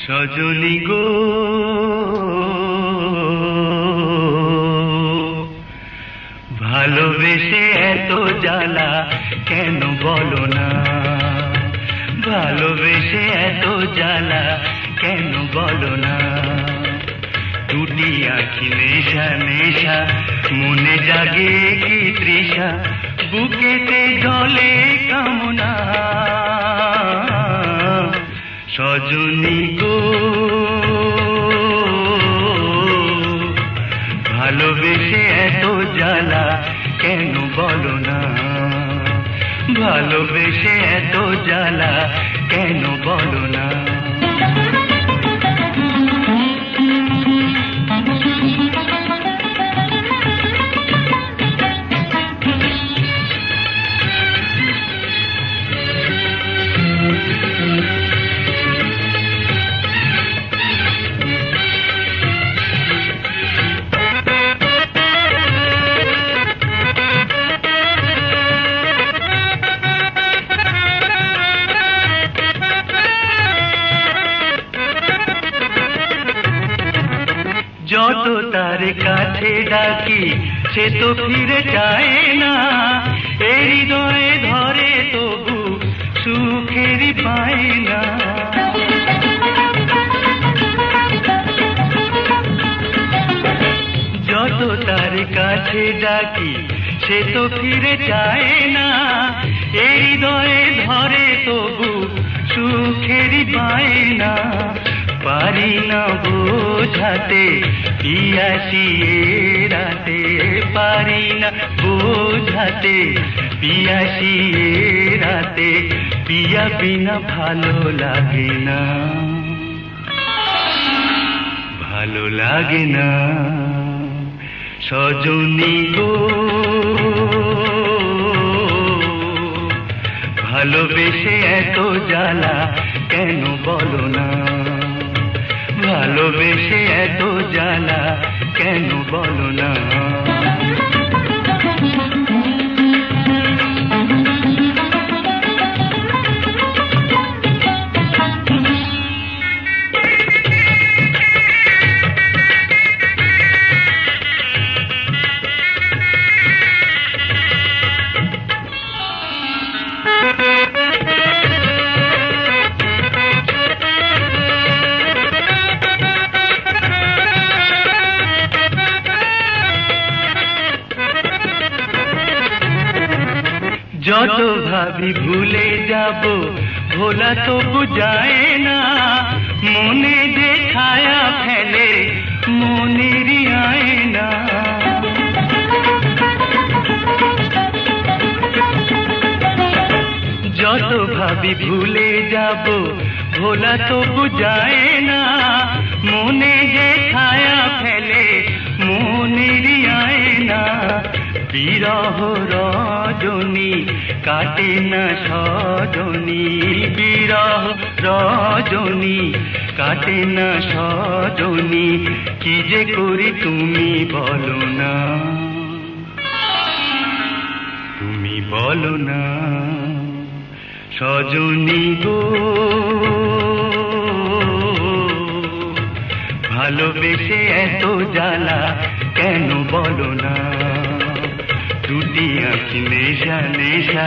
সজনী গো ভালোবেসে এত জ্বালা কেন বলো না, ভালোবেসে এত জ্বালা কেন বলো না। দুটি আঁখি নেশা নেশা, মনে জাগে কি তৃষা, বুকেতে জলে কামনা। সজনী গো ভালোবেসে এত জ্বালা কেন বলো না, ভালোবেসে এত জ্বালা কেন বলো না। যত তার কাছে ডাকি সে তো ফিরে যায় না, এই হৃদয়ে ধরে তবু সুখেরই পায় না। যত তার কাছে ডাকি সে তো ফিরে যায় না, এই হৃদয়ে ধরে তবু সুখেরই পায় না। পারি না বোঝাতে পিয়াসি রাতে, পারি না বোঝাতে পিয়াসি রাতে, পিয়া বিনা ভালো লাগে না, ভালো লাগে না। সজনী গো ভালোবেসে এত জ্বালা কেন বলো না, ভালোবেসে এত জ্বালা কেন বলো না। যত ভাবি ভুলে যাব ভোলা তো বুঝায় না, মনে যে ছায়া ফেলে মনেরই আয়না। যত ভাবি ভুলে যাব ভোলা তো বুঝায় না, মনে যে ছায়া ফেলে মনেরই আয়না। বিরহ রজনী কাটে না সজনী, বিরহ রজনী কাটে না সজনী, কি যে করি তুমি বলো না, তুমি বলো না। সজনী গো ভালোবেসে এত জ্বালা কেন বলো না। দুটি আঁখি নেশা নেশা,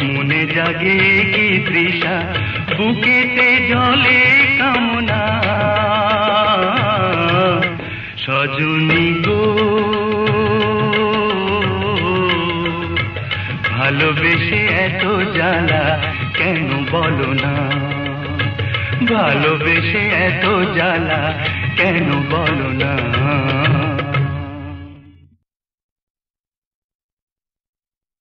মনে জাগে কি তৃষা, বুকেতে জলে কামনা। সজনী গো ভালোবেসে এত জ্বালা কেন বলো না, ভালোবেসে এত জ্বালা কেন বলো না।